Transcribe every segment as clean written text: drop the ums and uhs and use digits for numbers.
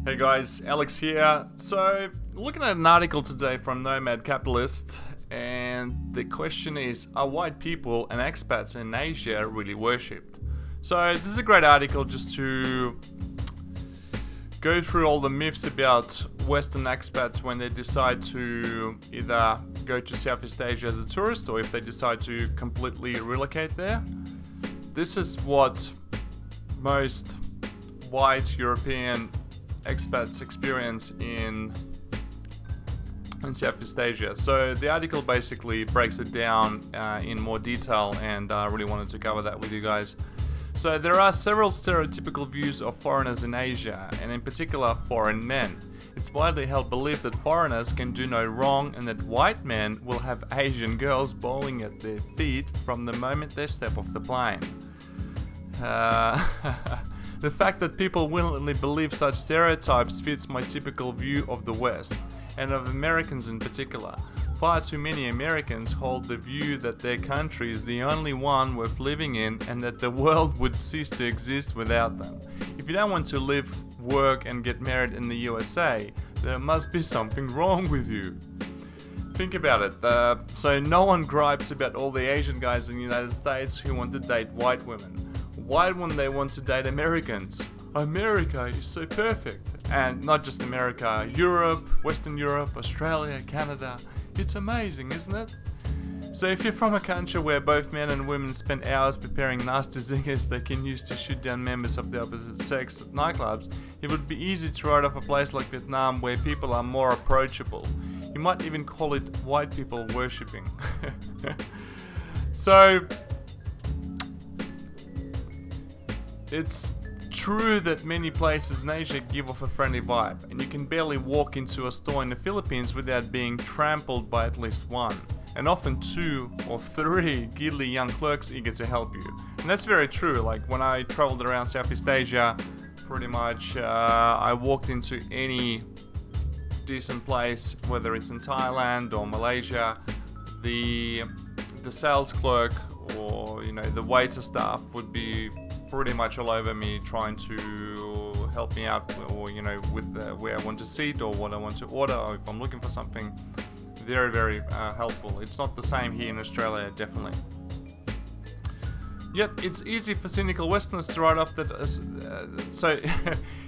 Hey guys, Alex here. So, looking at an article today from Nomad Capitalist, and the question is, are white people and expats in Asia really worshipped? So, this is a great article just to go through all the myths about Western expats when they decide to either go to Southeast Asia as a tourist or if they decide to completely relocate there. This is what most white European expats experience in Southeast Asia. So the article basically breaks it down in more detail, and I really wanted to cover that with you guys. So there are several stereotypical views of foreigners in Asia, and in particular foreign men. It's widely held belief that foreigners can do no wrong and that white men will have Asian girls bowling at their feet from the moment they step off the plane. The fact that people willingly believe such stereotypes fits my typical view of the West, and of Americans in particular. Far too many Americans hold the view that their country is the only one worth living in and that the world would cease to exist without them. If you don't want to live, work and get married in the USA, there must be something wrong with you. Think about it. So no one gripes about all the Asian guys in the United States who want to date white women. Why wouldn't they want to date Americans? America is so perfect. And not just America, Europe, Western Europe, Australia, Canada. It's amazing, isn't it? So if you're from a country where both men and women spend hours preparing nasty zingers they can use to shoot down members of the opposite sex at nightclubs, it would be easy to write off a place like Vietnam where people are more approachable. You might even call it white people worshipping. So it's true that many places in Asia give off a friendly vibe, and you can barely walk into a store in the Philippines without being trampled by at least one, and often two or three giggly young clerks eager to help you. And that's very true. Like when I traveled around Southeast Asia, pretty much I walked into any decent place, whether it's in Thailand or Malaysia, the sales clerk or the waiter staff would be pretty much all over me trying to help me out, or with where I want to sit or what I want to order, or if I'm looking for something. Very, very helpful. It's not the same here in Australia, definitely. Yet it's easy for cynical Westerners to write off that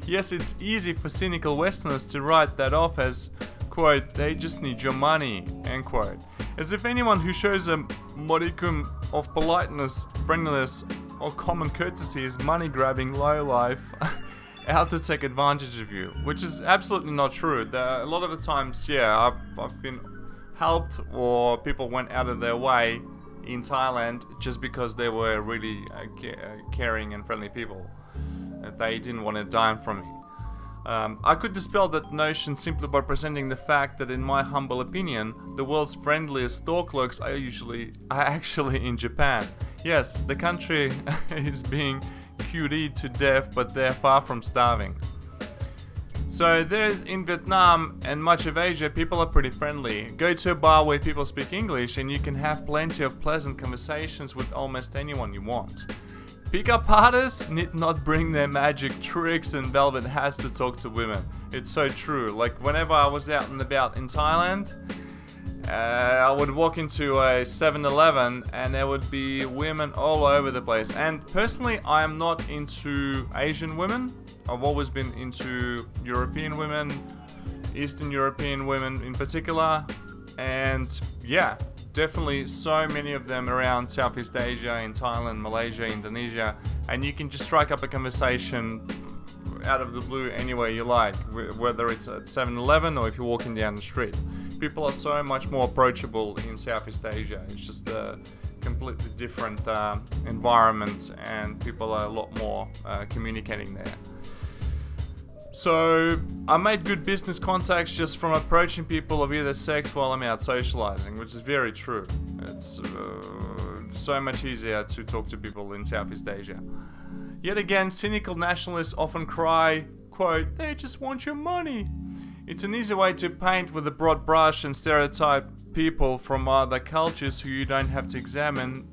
yes, it's easy for cynical Westerners to write that off as, quote, they just need your money, end quote. As if anyone who shows a modicum of politeness, friendliness or common courtesy is money-grabbing lowlife out to take advantage of you, which is absolutely not true. A lot of the times, yeah, I've been helped, or people went out of their way in Thailand just because they were really caring and friendly people. They didn't want a dime from me. I could dispel that notion simply by presenting the fact that, in my humble opinion, the world's friendliest store clerks are actually in Japan. Yes, the country is being QD'd to death, but they're far from starving. So there in Vietnam and much of Asia, people are pretty friendly. Go to a bar where people speak English and you can have plenty of pleasant conversations with almost anyone you want. Pick-up artists need not bring their magic tricks and velvet hats to talk to women. It's so true. Like whenever I was out and about in Thailand, I would walk into a 7-Eleven and there would be women all over the place. And personally, I am not into Asian women. I've always been into European women, Eastern European women in particular. And yeah, definitely so many of them around Southeast Asia, in Thailand, Malaysia, Indonesia. And you can just strike up a conversation out of the blue anywhere you like, whether it's at 7-Eleven or if you're walking down the street. People are so much more approachable in Southeast Asia. It's just a completely different environment, and people are a lot more communicating there. So I made good business contacts just from approaching people of either sex while I'm out socializing, which is very true. It's so much easier to talk to people in Southeast Asia. Yet again, cynical nationalists often cry, quote, they just want your money. It's an easy way to paint with a broad brush and stereotype people from other cultures who you don't have to examine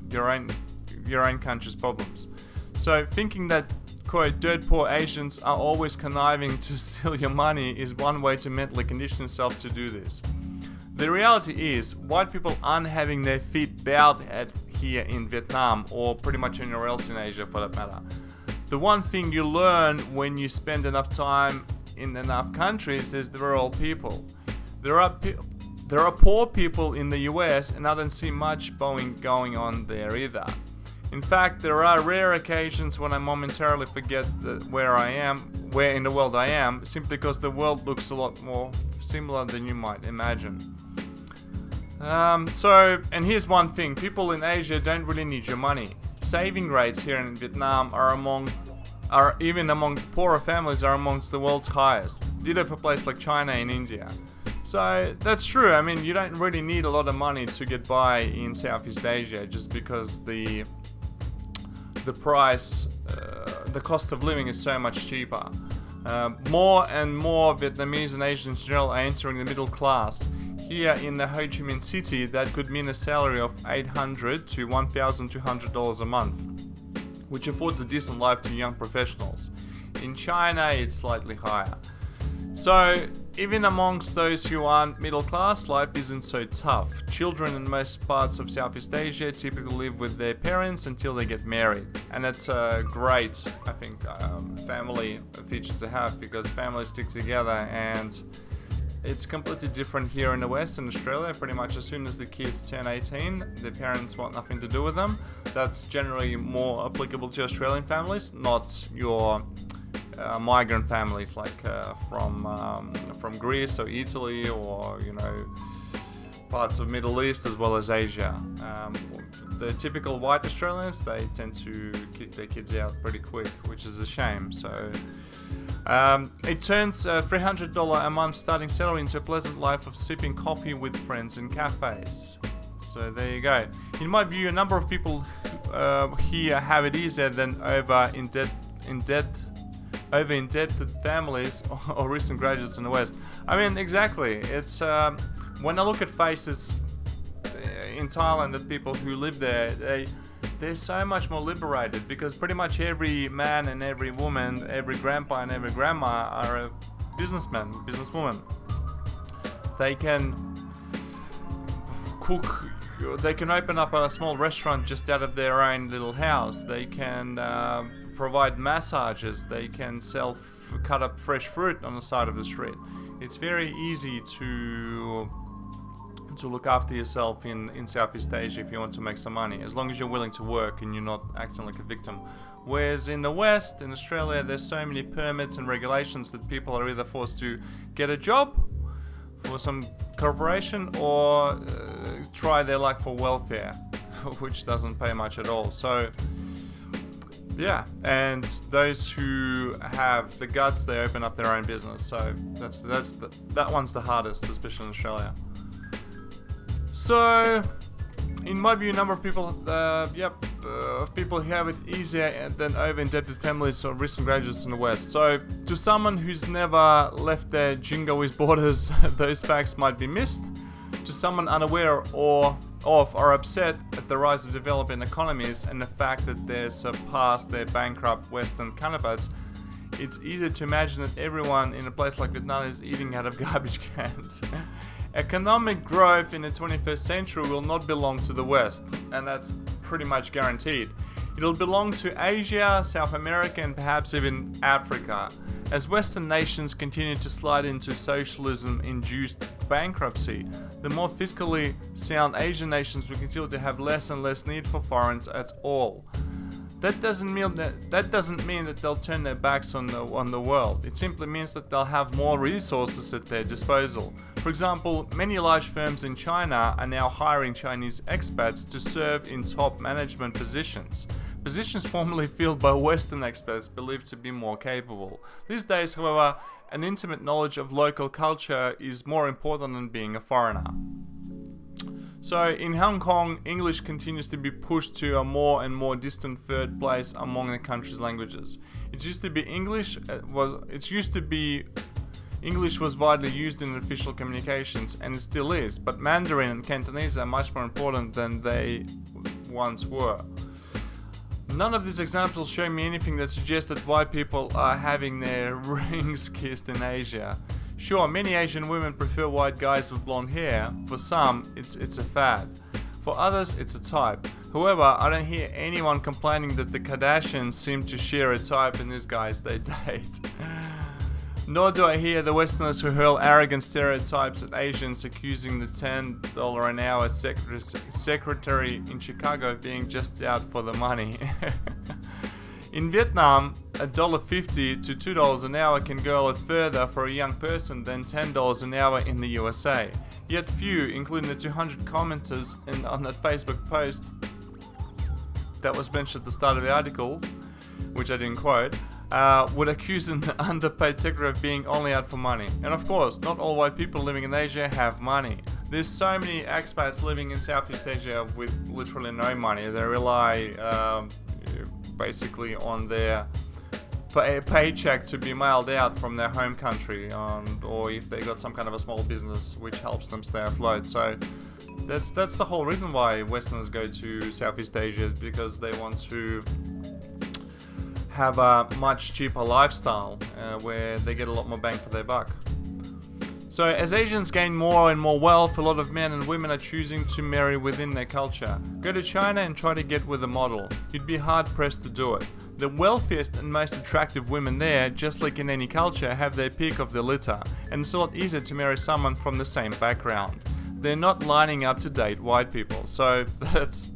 your own country's problems. So thinking that quote, dirt poor Asians are always conniving to steal your money is one way to mentally condition yourself to do this. The reality is, white people aren't having their feet bowed at here in Vietnam or pretty much anywhere else in Asia for that matter. The one thing you learn when you spend enough time in enough countries is there are all people. There are poor people in the US, and I don't see much bowing going on there either. In fact, there are rare occasions when I momentarily forget where in the world I am, simply because the world looks a lot more similar than you might imagine. And here's one thing, people in Asia don't really need your money. Saving rates here in Vietnam even among poorer families are amongst the world's highest. Ditto for a place like China and India. So that's true. I mean, you don't really need a lot of money to get by in Southeast Asia, just because the price, the cost of living is so much cheaper. More and more Vietnamese and Asians in general are entering the middle class. Here in the Ho Chi Minh City, that could mean a salary of $800 to $1,200 a month, which affords a decent life to young professionals. In China, it's slightly higher. So, even amongst those who aren't middle class, life isn't so tough. Children in most parts of Southeast Asia typically live with their parents until they get married. And it's a great, I think, family feature to have, because families stick together, and it's completely different here in the West, in Australia. Pretty much as soon as the kids turn 18, their parents want nothing to do with them. That's generally more applicable to Australian families, not your migrant families like from Greece or Italy, or parts of Middle East as well as Asia. The typical white Australians, they tend to kick their kids out pretty quick, which is a shame. So it turns a $300 a month starting salary into a pleasant life of sipping coffee with friends in cafes. So there you go. In my view, a number of people here have it easier than over-indebted families or recent graduates in the West. I mean, exactly. It's when I look at faces in Thailand, the people who live there, they're so much more liberated, because pretty much every man and every woman, every grandpa and every grandma are a businessman, businesswoman. They can cook, they can open up a small restaurant just out of their own little house. They can provide massages. They can cut up fresh fruit on the side of the street. It's very easy to look after yourself in Southeast Asia if you want to make some money, as long as you're willing to work and you're not acting like a victim. Whereas in the West, in Australia, there's so many permits and regulations that people are either forced to get a job for some corporation or try their luck for welfare, which doesn't pay much at all. So yeah, and those who have the guts, they open up their own business. So that one's the hardest, especially in Australia. So, in my view, a number of people, people who have it easier than over-indebted families or recent graduates in the West. So, to someone who's never left their jingoist borders, those facts might be missed. To someone unaware or upset at the rise of developing economies and the fact that they surpassed their bankrupt Western counterparts, it's easy to imagine that everyone in a place like Vietnam is eating out of garbage cans. Economic growth in the 21st century will not belong to the West, and that's pretty much guaranteed. It'll belong to Asia, South America, and perhaps even Africa. As Western nations continue to slide into socialism-induced bankruptcy, the more fiscally sound Asian nations will continue to have less and less need for foreigners at all. That doesn't mean that they'll turn their backs on the world. It simply means that they'll have more resources at their disposal. For example, many large firms in China are now hiring Chinese expats to serve in top management positions. Positions formerly filled by Western expats believed to be more capable. These days, however, an intimate knowledge of local culture is more important than being a foreigner. So in Hong Kong, English continues to be pushed to a more and more distant third place among the country's languages. English was widely used in official communications, and it still is, but Mandarin and Cantonese are much more important than they once were. None of these examples show me anything that suggests that white people are having their rings kissed in Asia. Sure, many Asian women prefer white guys with blonde hair. For some, it's a fad. For others, it's a type. However, I don't hear anyone complaining that the Kardashians seem to share a type in these guys they date. Nor do I hear the Westerners who hurl arrogant stereotypes at Asians, accusing the $10 an hour secretary in Chicago of being just out for the money. In Vietnam, $1.50 to $2 an hour can go a lot further for a young person than $10 an hour in the USA. Yet few, including the 200 commenters on that Facebook post that was mentioned at the start of the article, which I didn't quote, would accuse an underpaid secretary of being only out for money. And of course, not all white people living in Asia have money. There's so many expats living in Southeast Asia with literally no money. They rely basically on their paycheck to be mailed out from their home country, or if they got some kind of a small business which helps them stay afloat. So that's the whole reason why Westerners go to Southeast Asia, because they want to have a much cheaper lifestyle where they get a lot more bang for their buck. So as Asians gain more and more wealth, a lot of men and women are choosing to marry within their culture. Go to China and try to get with a model. You'd be hard pressed to do it. The wealthiest and most attractive women there, just like in any culture, have their pick of the litter, and it's a lot easier to marry someone from the same background. They're not lining up to date white people. So that's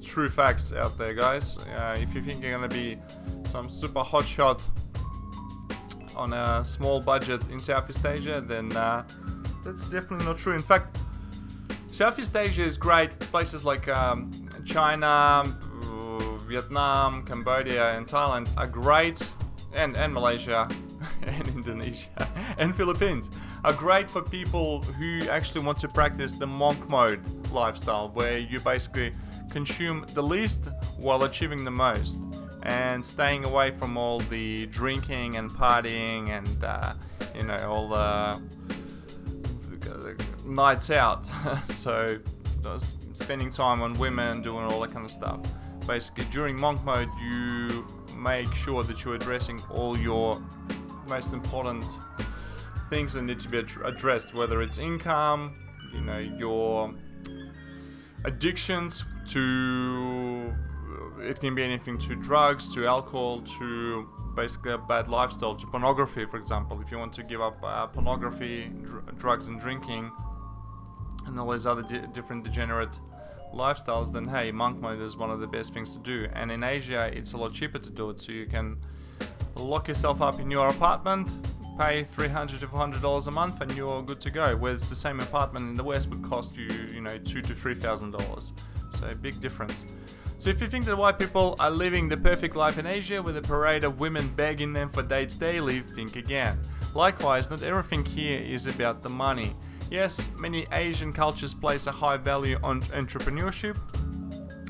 true facts out there, guys. If you think you're gonna be some super hotshot on a small budget in Southeast Asia, then that's definitely not true. In fact, Southeast Asia is great. Places like China, Vietnam, Cambodia and Thailand are great, and Malaysia and Indonesia and Philippines are great for people who actually want to practice the monk mode lifestyle, where you basically consume the least while achieving the most, and staying away from all the drinking and partying and you know, all the nights out. So spending time on women, doing all that kind of stuff. Basically, during monk mode, you make sure that you're addressing all your most important things that need to be addressed, whether it's income, you know, your addictions to, it can be anything, to drugs, to alcohol, to basically a bad lifestyle, to pornography, for example. If you want to give up pornography, drugs and drinking, and all these other different degenerate lifestyles, then hey, monk mode is one of the best things to do. And in Asia, it's a lot cheaper to do it, so you can lock yourself up in your apartment, pay $300 to $400 a month, and you're good to go. Whereas the same apartment in the West would cost you, you know, $2,000 to $3,000. So a big difference. So if you think that white people are living the perfect life in Asia with a parade of women begging them for dates daily, think again. Likewise, not everything here is about the money. Yes, many Asian cultures place a high value on entrepreneurship,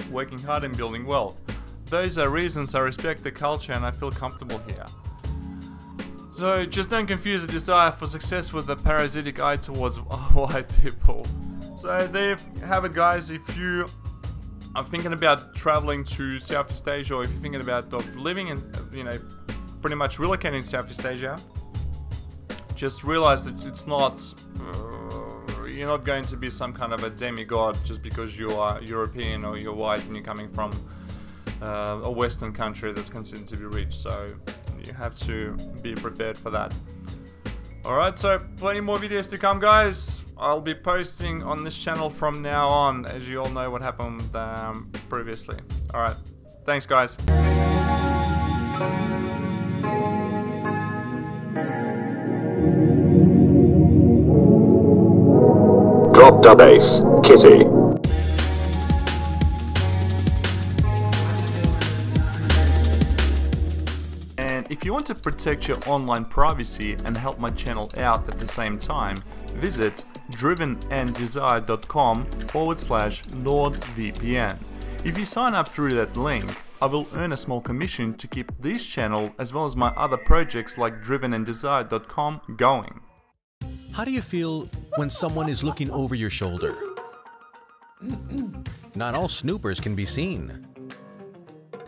working hard and building wealth. Those are reasons I respect the culture and I feel comfortable here. So just don't confuse a desire for success with a parasitic eye towards white people. So there you have it, guys. If you are thinking about traveling to Southeast Asia, or if you're thinking about living in, you know, pretty much relocating to Southeast Asia, just realize that it's not, you're not going to be some kind of a demigod just because you are European or you're white and you're coming from a Western country that's considered to be rich. So you have to be prepared for that. Alright, so plenty more videos to come, guys. I'll be posting on this channel from now on, as you all know what happened previously. Alright, thanks, guys. Drop the bass, Kitty. If you want to protect your online privacy and help my channel out at the same time, visit drivenanddesire.com/NordVPN. If you sign up through that link, I will earn a small commission to keep this channel as well as my other projects like drivenanddesire.com going. How do you feel when someone is looking over your shoulder? Not all snoopers can be seen.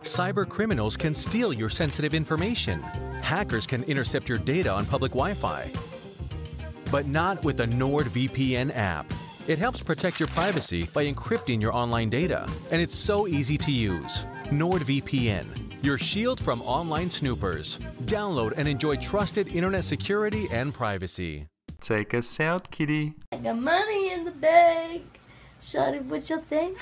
Cyber criminals can steal your sensitive information. Hackers can intercept your data on public Wi-Fi. But not with the NordVPN app. It helps protect your privacy by encrypting your online data, and it's so easy to use. NordVPN, your shield from online snoopers. Download and enjoy trusted internet security and privacy. Take us out, kitty. I got money in the bank. Shawty, what you think?